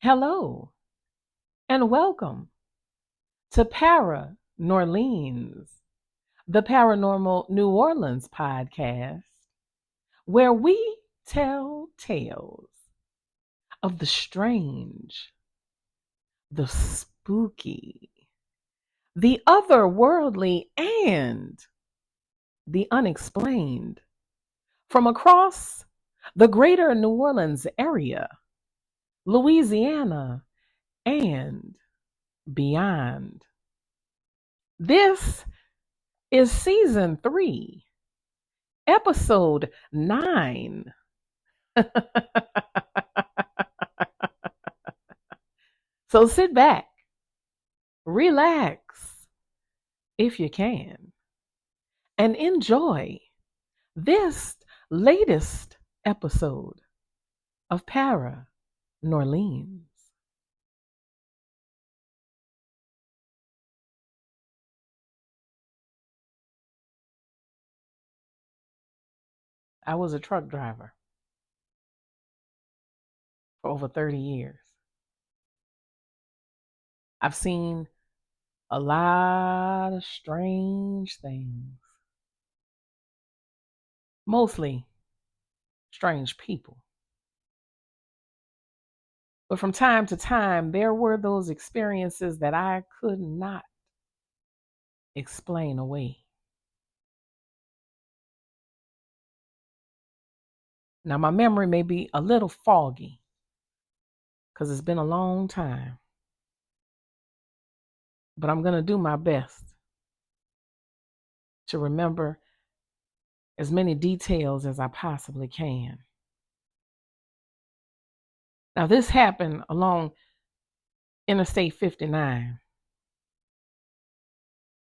Hello and welcome to Para Norleans, the Paranormal New Orleans podcast, where we tell tales of the strange, the spooky, the otherworldly, and the unexplained from across the greater New Orleans area, Louisiana, and beyond. This is season 3, episode 9. So sit back, relax if you can, and enjoy this latest episode of Para Norleans. I was a truck driver for over 30 years. I've seen a lot of strange things, mostly strange people. But from time to time, there were those experiences that I could not explain away. Now, my memory may be a little foggy because it's been a long time, but I'm going to do my best to remember as many details as I possibly can. Now, this happened along Interstate 59,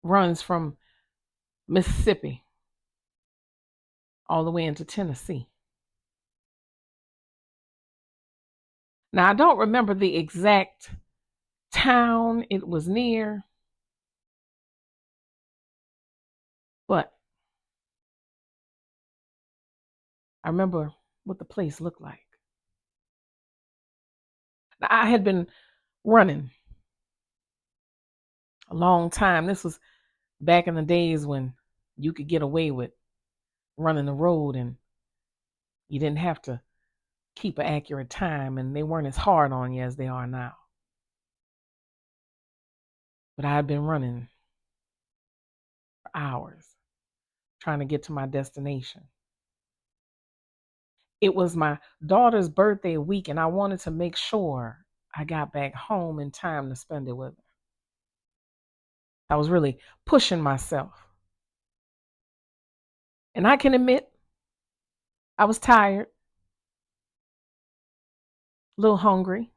runs from Mississippi all the way into Tennessee. Now, I don't remember the exact town it was near, but I remember what the place looked like. Now, I had been running a long time. This was back in the days when you could get away with running the road and you didn't have to keep an accurate time, and they weren't as hard on you as they are now. But I had been running for hours trying to get to my destination. It was my daughter's birthday week, and I wanted to make sure I got back home in time to spend it with her. I was really pushing myself. And I can admit, I was tired, a little hungry,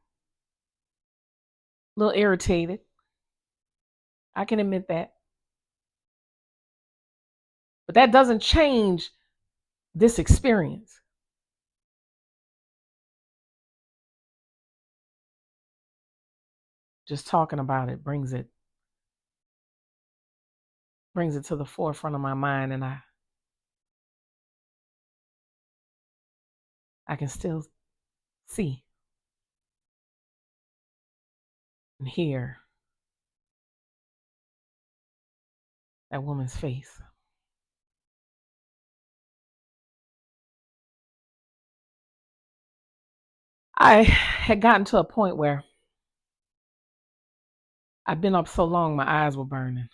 a little irritated. I can admit that. But that doesn't change this experience. Just talking about it brings it to the forefront of my mind, and I can still see and hear that woman's face. I had gotten to a point where I'd been up so long my eyes were burning.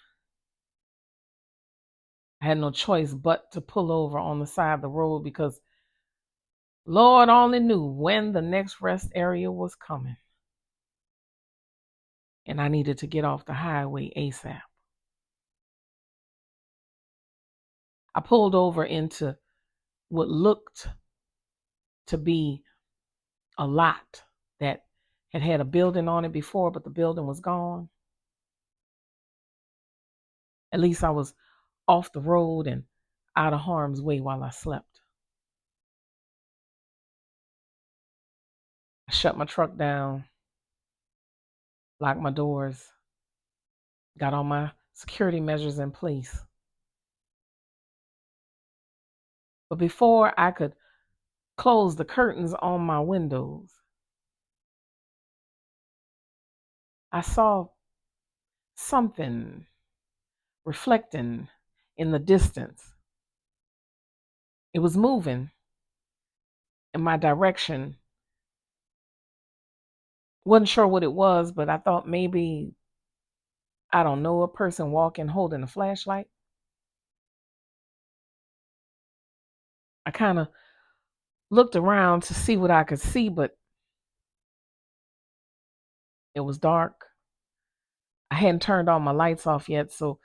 I had no choice but to pull over on the side of the road because Lord only knew when the next rest area was coming. And I needed to get off the highway ASAP. I pulled over into what looked to be a lot that had a building on it before, but the building was gone. At least I was off the road and out of harm's way while I slept. I shut my truck down, locked my doors, got all my security measures in place. But before I could close the curtains on my windows, I saw something reflecting in the distance. It was moving in my direction. Wasn't sure what it was, but I thought maybe, I don't know, a person walking holding a flashlight. I kind of looked around to see what I could see, but it was dark. I hadn't turned all my lights off yet, so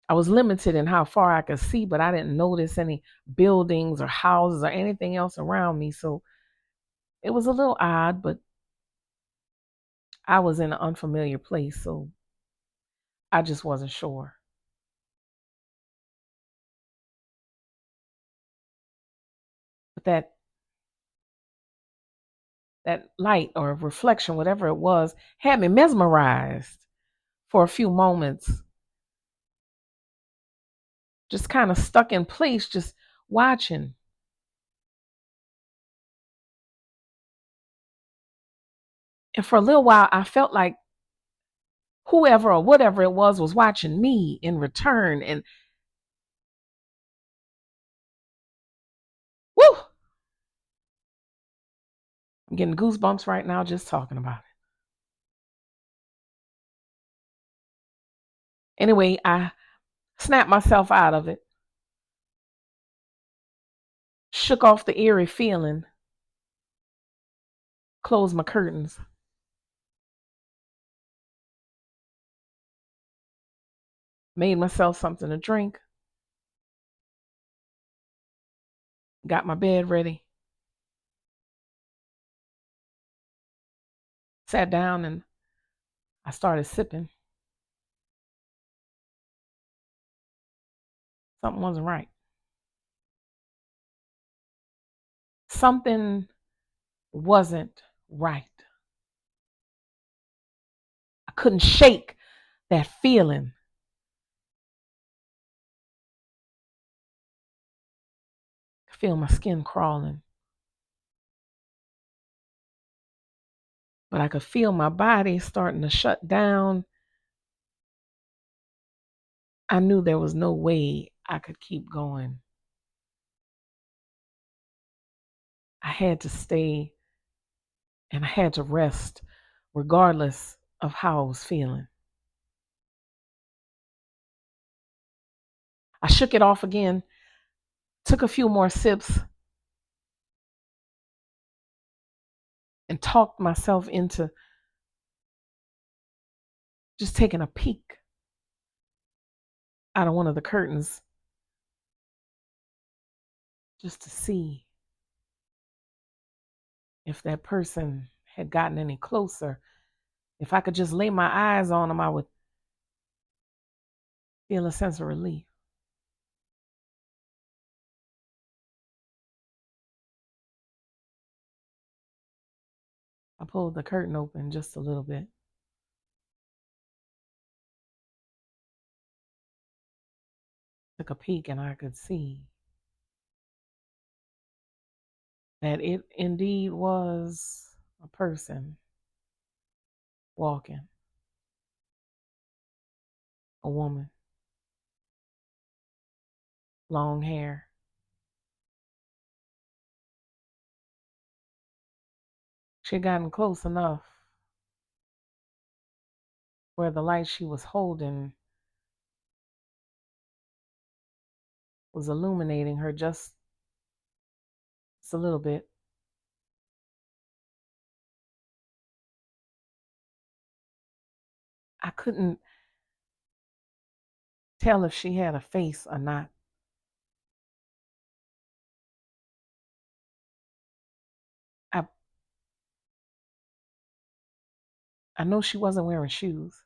I was limited in how far I could see, but I didn't notice any buildings or houses or anything else around me. So it was a little odd, but I was in an unfamiliar place, so I just wasn't sure. But that light or reflection, whatever it was, had me mesmerized for a few moments, just kind of stuck in place, just watching. And for a little while, I felt like whoever or whatever it was watching me in return. And woo, I'm getting goosebumps right now just talking about it. Anyway, I snapped myself out of it, shook off the eerie feeling, closed my curtains. Made myself something to drink, got my bed ready, sat down, and I started sipping. Something wasn't right. Something wasn't right. I couldn't shake that feeling. I feel my skin crawling, but I could feel my body starting to shut down. I knew there was no way I could keep going. I had to stay and I had to rest regardless of how I was feeling. I shook it off again, took a few more sips, and talked myself into just taking a peek out of one of the curtains just to see if that person had gotten any closer. If I could just lay my eyes on them, I would feel a sense of relief. I pulled the curtain open just a little bit, took a peek, and I could see that it indeed was a person walking, a woman, long hair. She had gotten close enough where the light she was holding was illuminating her just a little bit. I couldn't tell if she had a face or not. I I know she wasn't wearing shoes.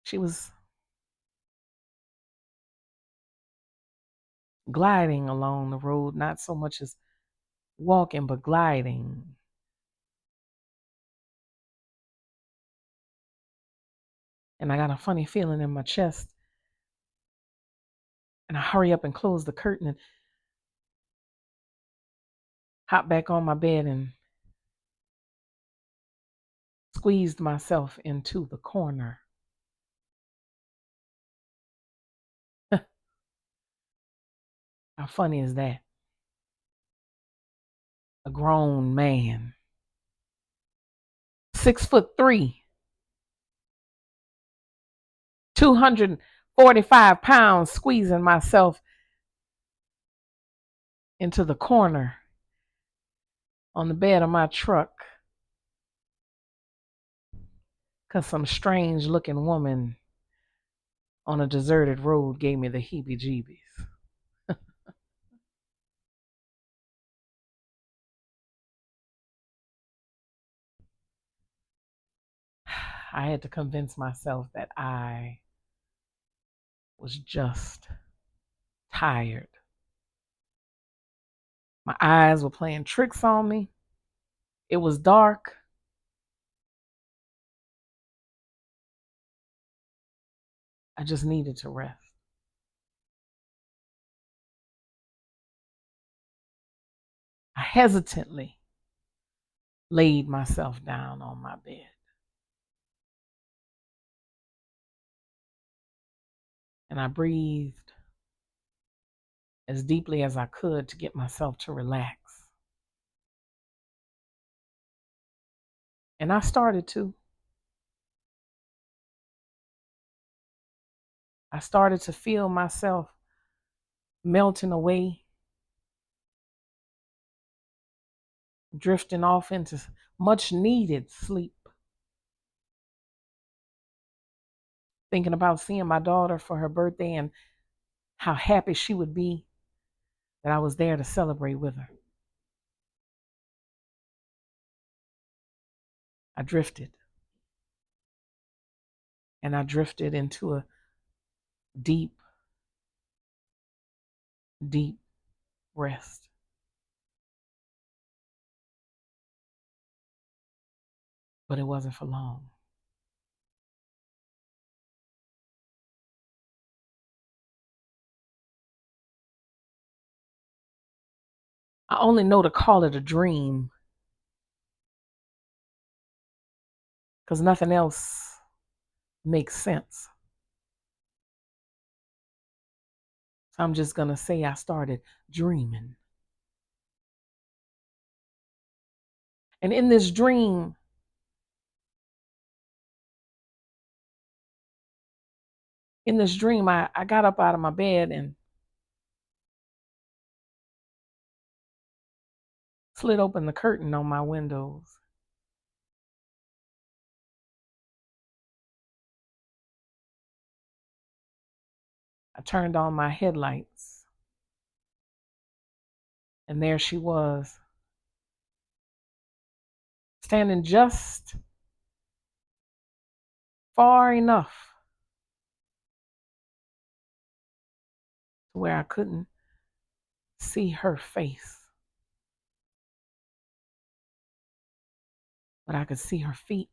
She was gliding along the road, not so much as walking, but gliding. And I got a funny feeling in my chest. And I hurry up and close the curtain. And hopped back on my bed and squeezed myself into the corner. How funny is that? A grown man, 6'3", 245 pounds, squeezing myself into the corner on the bed of my truck because some strange looking woman on a deserted road gave me the heebie-jeebies. I had to convince myself that I was just tired. My eyes were playing tricks on me. It was dark. I just needed to rest. I hesitantly laid myself down on my bed. And I breathed as deeply as I could to get myself to relax. And I started to. I started to feel myself melting away, drifting off into much needed sleep. Thinking about seeing my daughter for her birthday and how happy she would be that I was there to celebrate with her. I drifted. And I drifted into a deep, deep rest. But it wasn't for long. I only know to call it a dream because nothing else makes sense. So I'm just going to say I started dreaming. And in this dream, I got up out of my bed and slid open the curtain on my windows. I turned on my headlights. And there she was, standing just far enough to where I couldn't see her face. But I could see her feet,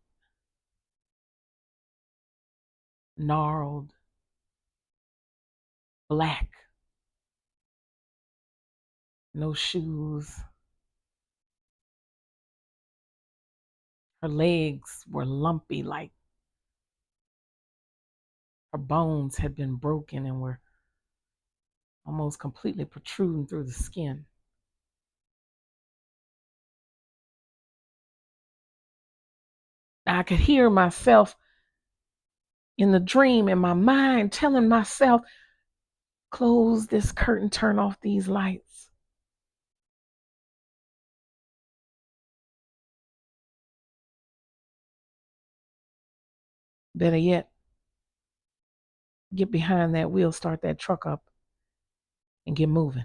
gnarled, black, no shoes. Her legs were lumpy, like her bones had been broken and were almost completely protruding through the skin. I could hear myself in the dream in my mind telling myself, close this curtain, turn off these lights. Better yet, get behind that wheel, start that truck up, and get moving.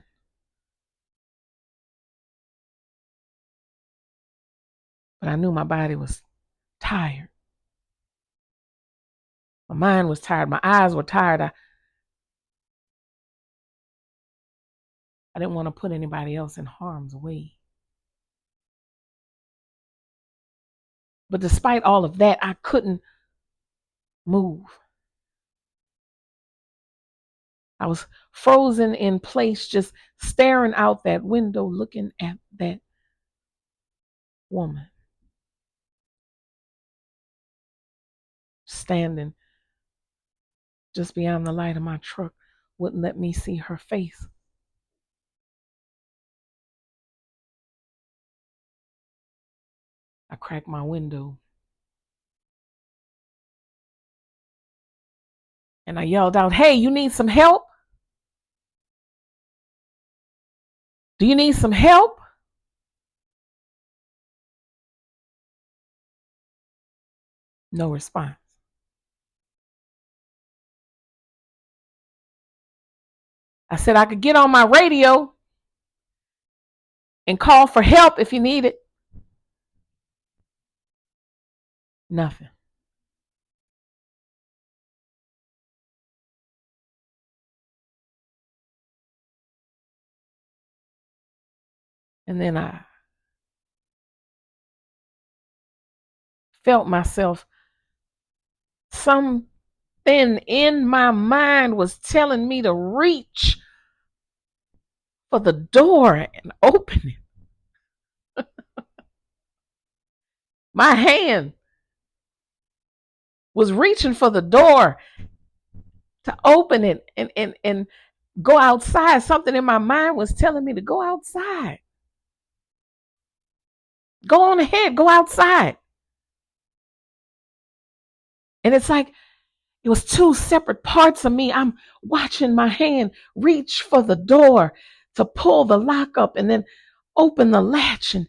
But I knew my body was tired. My mind was tired. My eyes were tired. I didn't want to put anybody else in harm's way. But despite all of that, I couldn't move. I was frozen in place, just staring out that window, looking at that woman standing just beyond the light of my truck, wouldn't let me see her face. I cracked my window and I yelled out, "Hey, you need some help? Do you need some help?" No response. I said I could get on my radio and call for help if you need it. Nothing. And then I felt myself, something in my mind was telling me to reach for the door and open it. My hand was reaching for the door to open it and go outside. Something in my mind was telling me to go outside. Go on ahead, go outside. And it's like it was two separate parts of me. I'm watching my hand reach for the door to pull the lock up and then open the latch and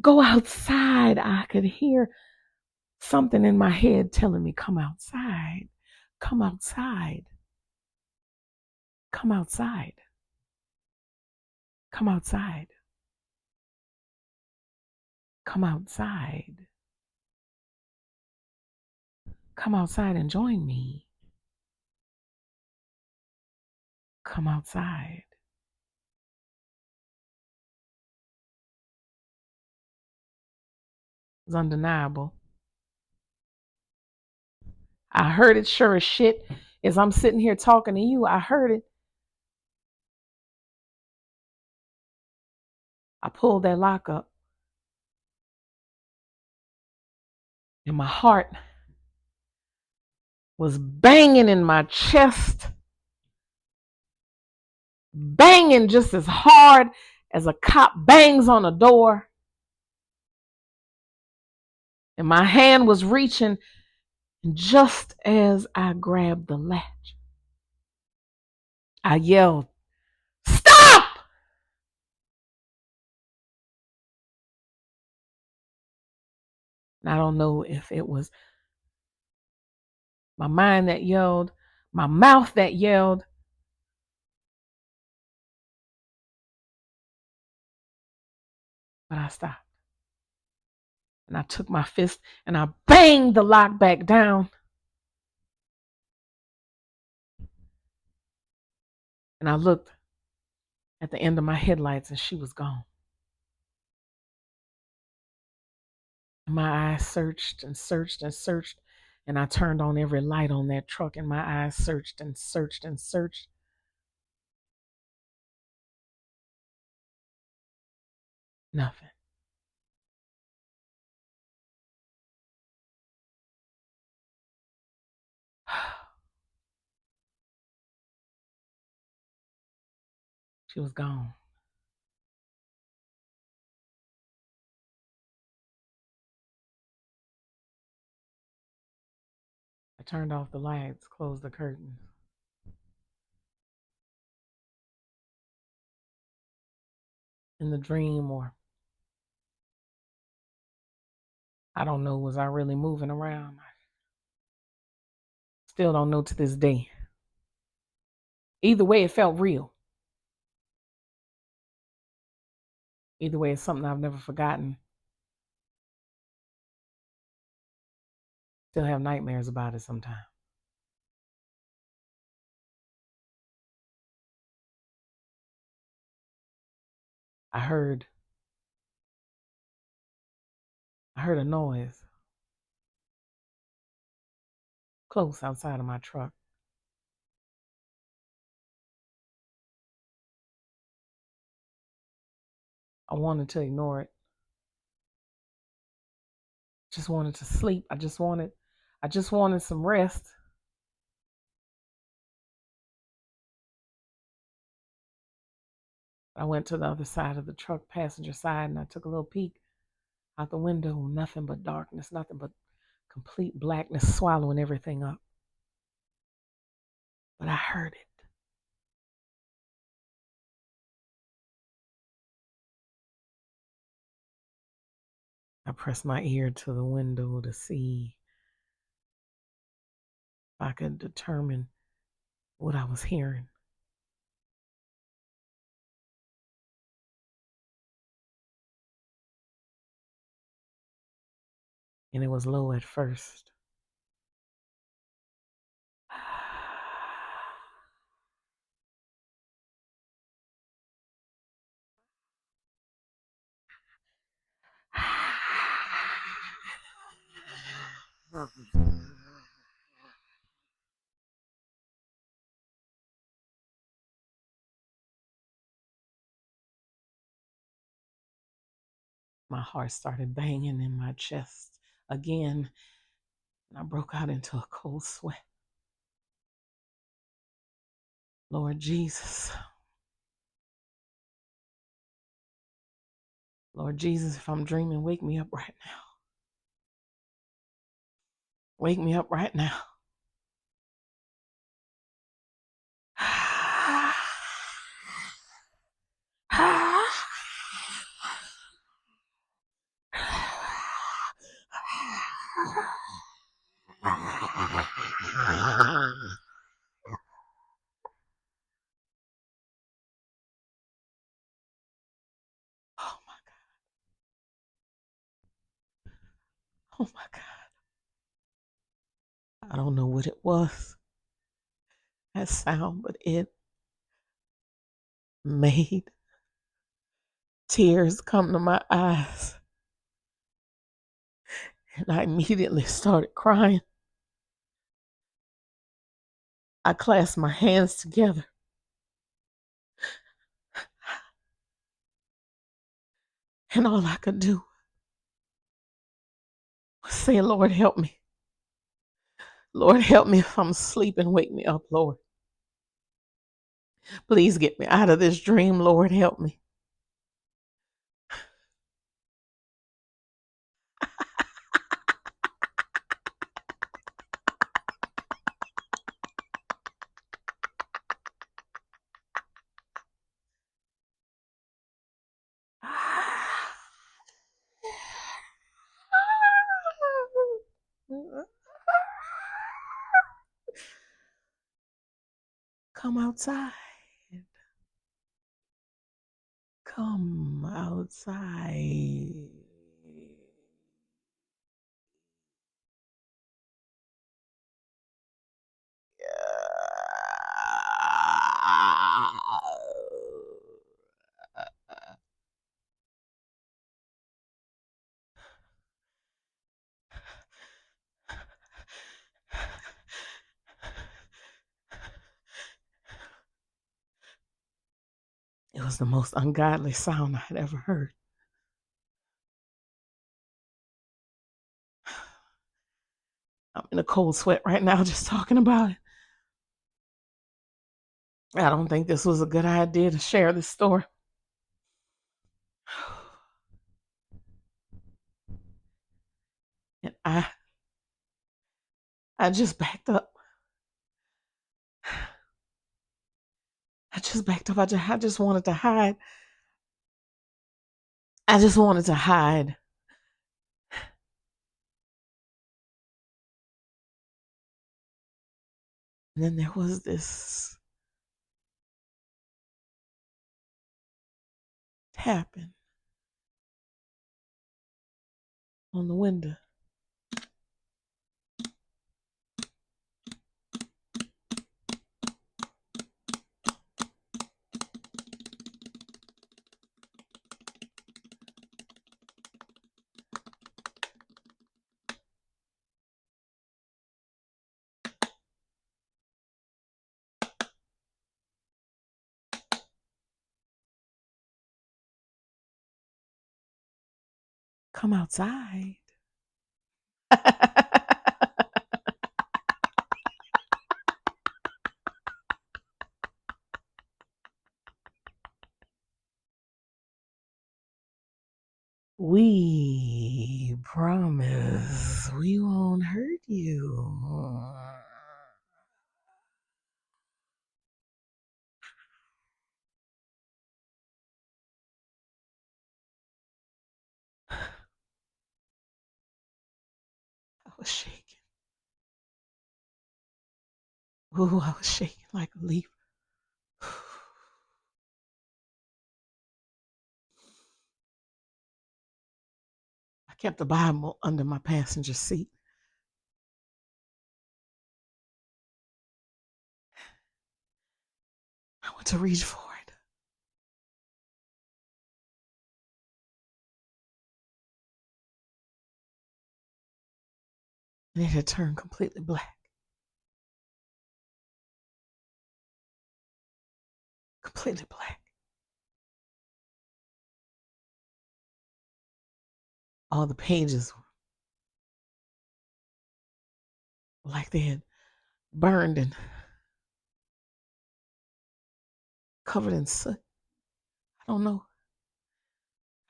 go outside. I could hear something in my head telling me, come outside, come outside, come outside, come outside, come outside, come outside and join me. Come outside. It's undeniable. I heard it sure as shit as I'm sitting here talking to you. I heard it. I pulled that lock up and my heart was banging in my chest, banging just as hard as a cop bangs on a door. And my hand was reaching, and just as I grabbed the latch, I yelled, "Stop!" And I don't know if it was my mind that yelled, my mouth that yelled, but I stopped. And I took my fist and I banged the lock back down. And I looked at the end of my headlights and she was gone. And my eyes searched and searched and searched. And I turned on every light on that truck and my eyes searched and searched and searched. Nothing. She was gone. I turned off the lights, closed the curtains. In the dream, or I don't know, was I really moving around? I still don't know to this day. Either way, it felt real. Either way, it's something I've never forgotten. Still have nightmares about it sometimes. I heard a noise close outside of my truck. I wanted to ignore it. just wanted to sleep. I just wanted some rest. I went to the other side of the truck, passenger side, and I took a little peek out the window. Nothing but darkness, nothing but complete blackness swallowing everything up. But I heard it. I pressed my ear to the window to see if I could determine what I was hearing. And it was low at first. My heart started banging in my chest again, and I broke out into a cold sweat. Lord Jesus. Lord Jesus, if I'm dreaming, wake me up right now. Wake me up right now. Oh my God. Oh my God. I don't know what it was, that sound, but it made tears come to my eyes. And I immediately started crying. I clasped my hands together. And all I could do was say, Lord, help me. Lord, help me if I'm sleeping. Wake me up, Lord. Please get me out of this dream. Lord, help me. Come outside. Come outside. It was the most ungodly sound I had ever heard. I'm in a cold sweat right now just talking about it. I don't think this was a good idea to share this story. And I just backed up. I just backed up. I just wanted to hide. I just wanted to hide. And then there was this tapping on the window. Come outside. We promise we won't hurt you. I was shaking. Ooh, I was shaking like a leaf. I kept the Bible under my passenger seat. I went to reach for it, and it had turned completely black. Completely black. All the pages were like they had burned and covered in soot. I don't know.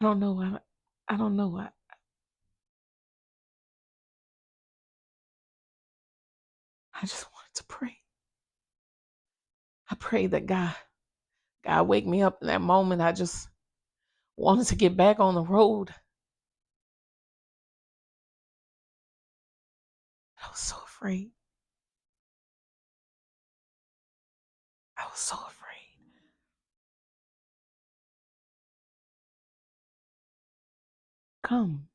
I don't know. I don't know. I just wanted to pray. I prayed that God wake me up in that moment. I just wanted to get back on the road. I was so afraid. I was so afraid. Come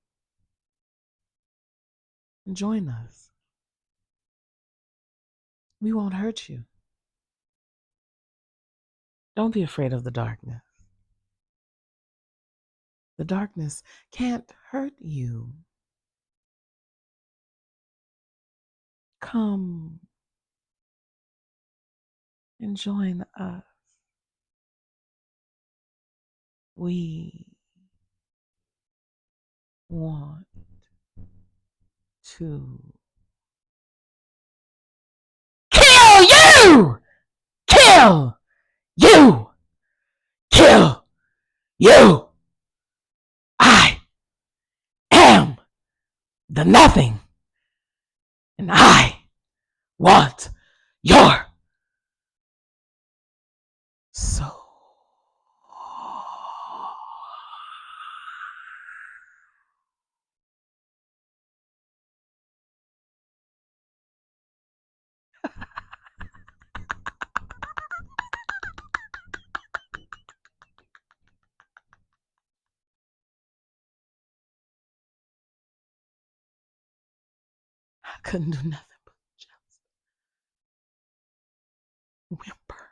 and join us. We won't hurt you. Don't be afraid of the darkness. The darkness can't hurt you. Come and join us. We want to kill you! Kill you! Kill you! I am the nothing, and I want your soul. I couldn't do nothing but just whimper.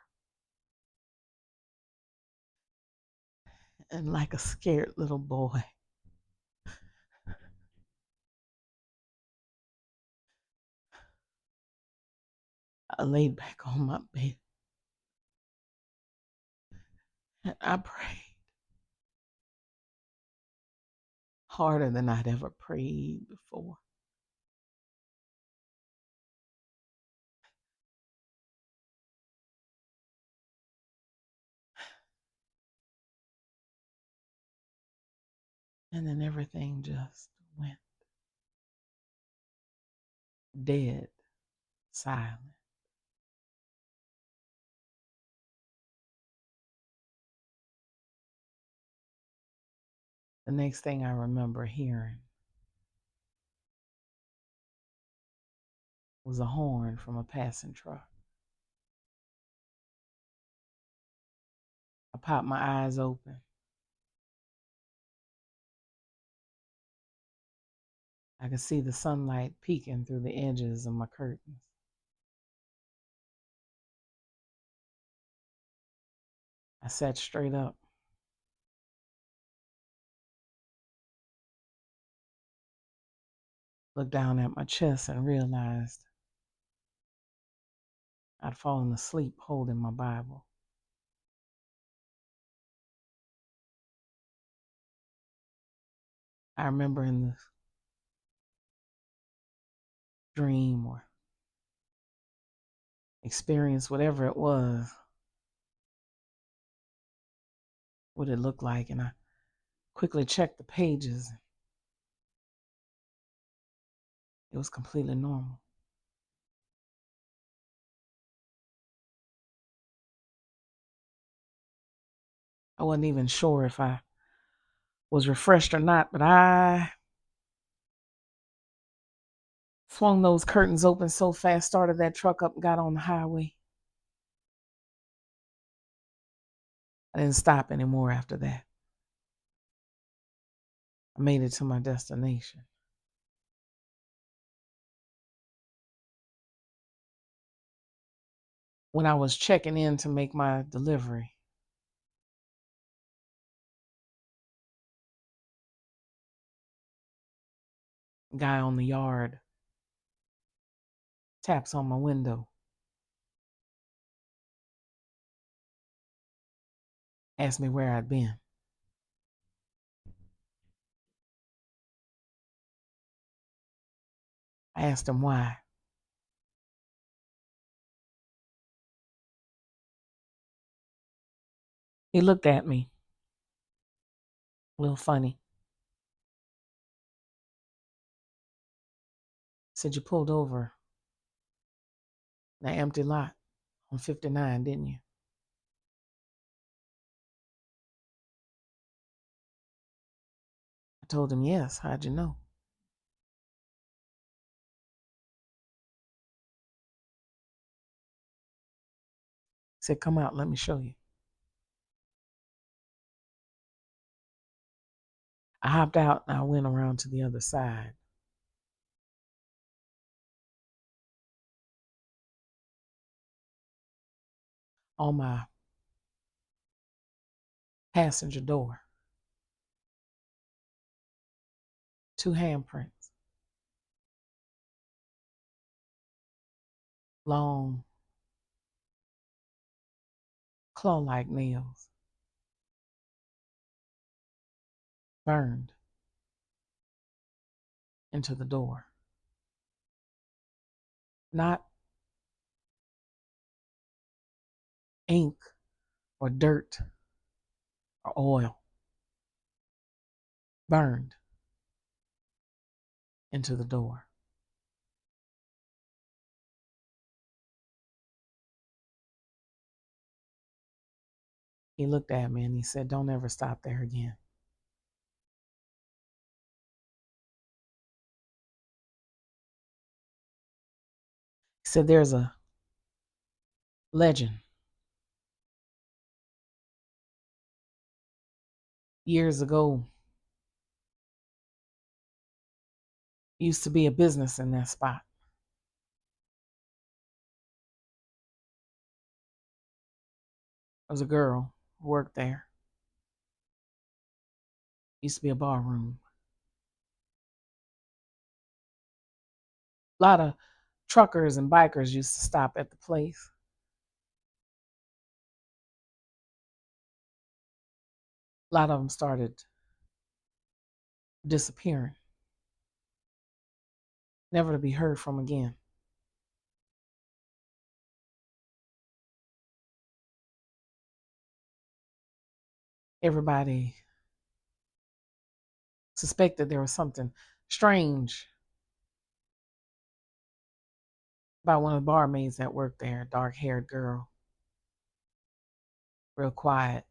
And like a scared little boy, I laid back on my bed and I prayed harder than I'd ever prayed before. And then everything just went dead silent. The next thing I remember hearing was a horn from a passing truck. I popped my eyes open. I could see the sunlight peeking through the edges of my curtains. I sat straight up, looked down at my chest, and realized I'd fallen asleep holding my Bible. I remember in the dream or experience, whatever it was, what it looked like. And I quickly checked the pages. It was completely normal. I wasn't even sure if I was refreshed or not, but I swung those curtains open so fast, started that truck up, and got on the highway. I didn't stop anymore after that. I made it to my destination. When I was checking in to make my delivery, a guy on the yard taps on my window, asked me where I'd been. I asked him why. He looked at me, a little funny. Said, you pulled over in an empty lot on 59, didn't you? I told him, yes. How'd you know? He said, come out, let me show you. I hopped out and I went around to the other side. On my passenger door, 2 handprints, long, claw-like nails, burned into the door. Not ink or dirt or oil, burned into the door. He looked at me and he said, don't ever stop there again. He said, there's a legend. Years ago, used to be a business in that spot. There was a girl who worked there. Used to be a bar room. A lot of truckers and bikers used to stop at the place. A lot of them started disappearing, never to be heard from again. Everybody suspected there was something strange about one of the barmaids that worked there, a dark-haired girl, real quiet.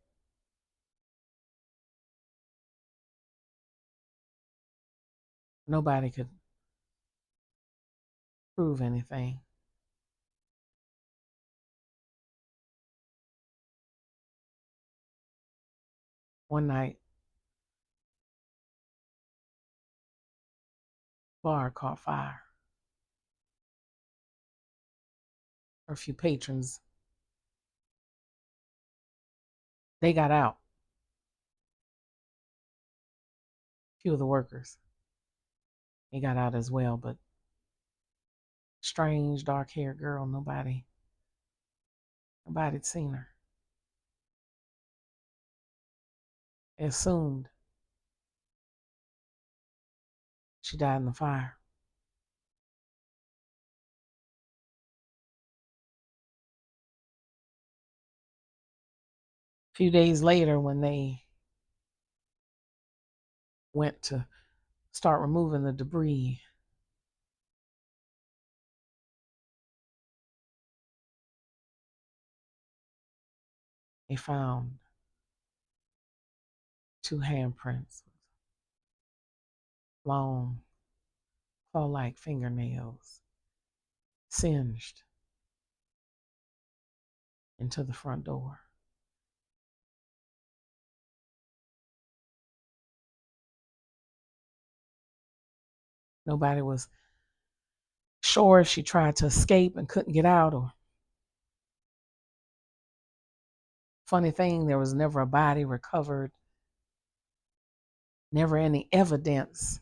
Nobody could prove anything. One night, bar caught fire. A few patrons, they got out. A few of the workers, they got out as well, but strange dark-haired girl, nobody'd seen her. They assumed she died in the fire. A few days later, when they went to start removing the debris, they found 2 handprints, long, claw-like fingernails, singed into the front door. Nobody was sure if she tried to escape and couldn't get out, or funny thing, there was never a body recovered, never any evidence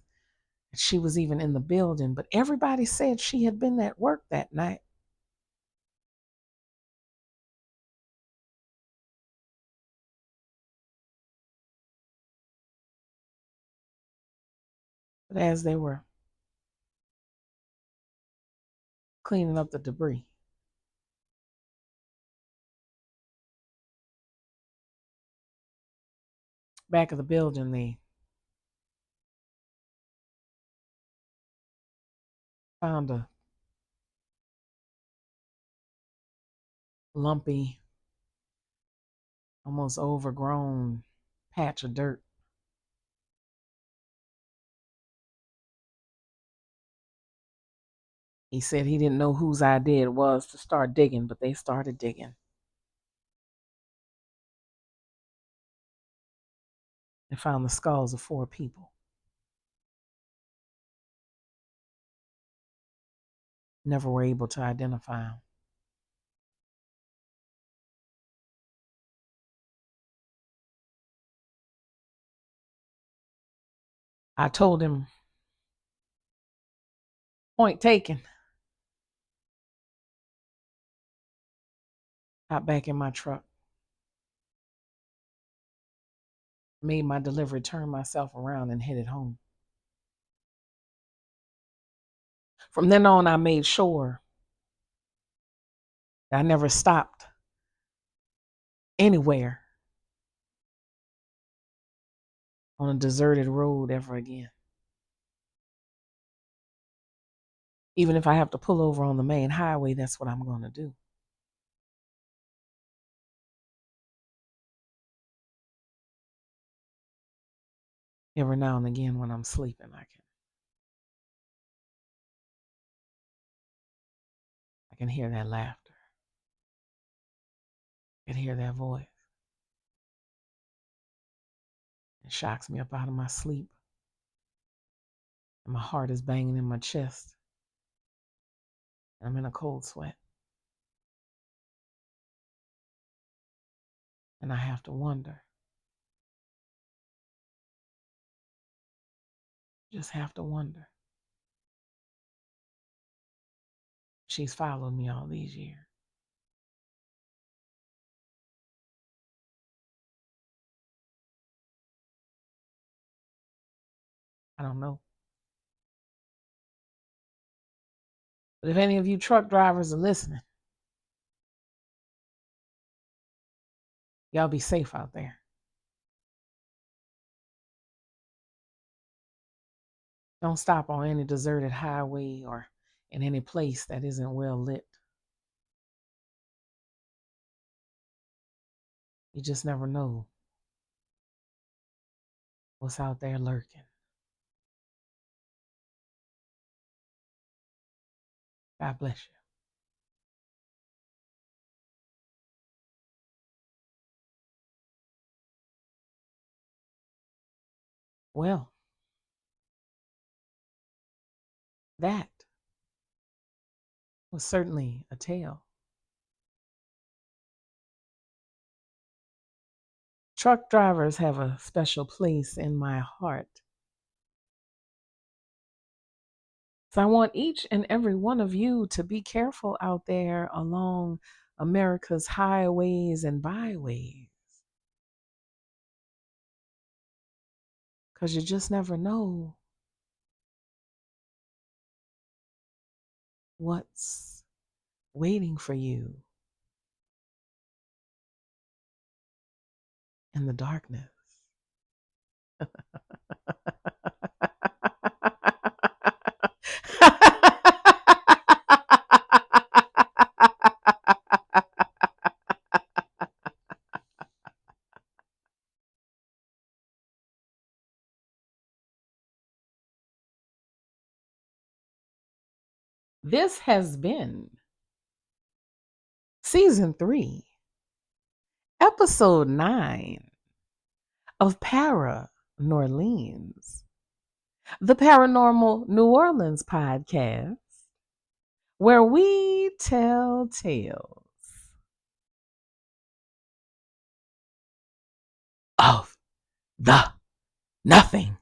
that she was even in the building, but everybody said she had been at work that night. But as they were cleaning up the debris, back of the building, they found a lumpy, almost overgrown patch of dirt. He said he didn't know whose idea it was to start digging, but they started digging. They found the skulls of 4 people. Never were able to identify them. I told him, point taken. Got back in my truck, made my delivery, turned myself around, and headed home. From then on, I made sure that I never stopped anywhere on a deserted road ever again. Even if I have to pull over on the main highway, that's what I'm going to do. Every now and again when I'm sleeping, I can hear that laughter. I can hear that voice. It shocks me up out of my sleep. And my heart is banging in my chest. I'm in a cold sweat. And I have to wonder. Just have to wonder. She's followed me all these years. I don't know. But if any of you truck drivers are listening, y'all be safe out there. Don't stop on any deserted highway or in any place that isn't well lit. You just never know what's out there lurking. God bless you. Well, that was certainly a tale. Truck drivers have a special place in my heart. So I want each and every one of you to be careful out there along America's highways and byways. Because you just never know what's waiting for you. in the darkness. This has been season 3, episode 9 of Para New Orleans, the Paranormal New Orleans podcast, where we tell tales of the nothing.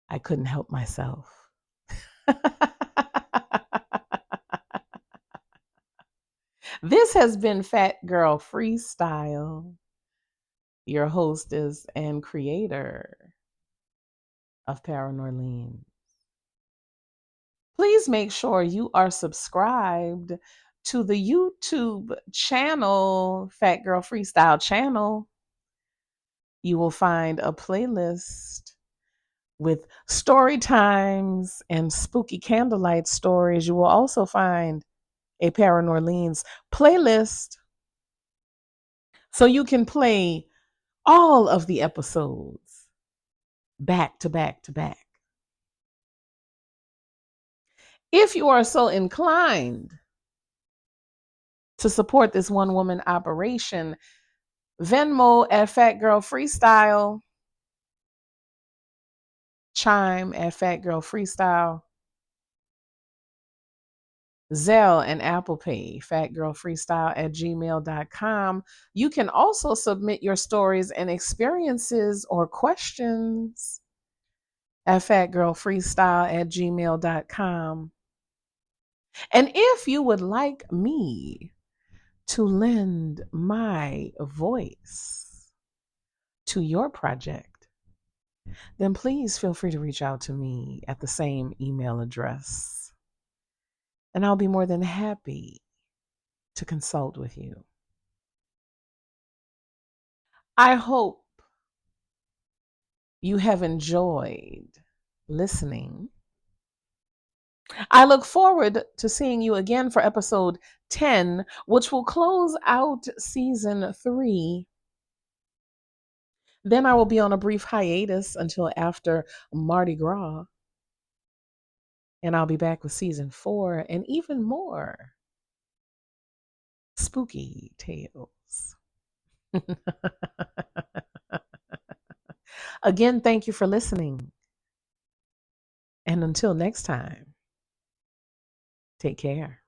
I couldn't help myself. This has been Fat Girl Freestyle, your hostess and creator of Para New Orleans. Please make sure you are subscribed to the YouTube channel, Fat Girl Freestyle channel. You will find a playlist with story times and spooky candlelight stories. You will also find a Para New Orleans playlist so you can play all of the episodes back to back to back. If you are so inclined to support this one woman operation, Venmo at Fat Girl Freestyle, Chime at Fat Girl Freestyle, Zelle and Apple Pay, fatgirlfreestyle@gmail.com. You can also submit your stories and experiences or questions at fatgirlfreestyle@gmail.com. And if you would like me to lend my voice to your project, then please feel free to reach out to me at the same email address. And I'll be more than happy to consult with you. I hope you have enjoyed listening. I look forward to seeing you again for episode 10, which will close out season 3. Then I will be on a brief hiatus until after Mardi Gras. And I'll be back with season 4 and even more spooky tales. Again, thank you for listening. And until next time, take care.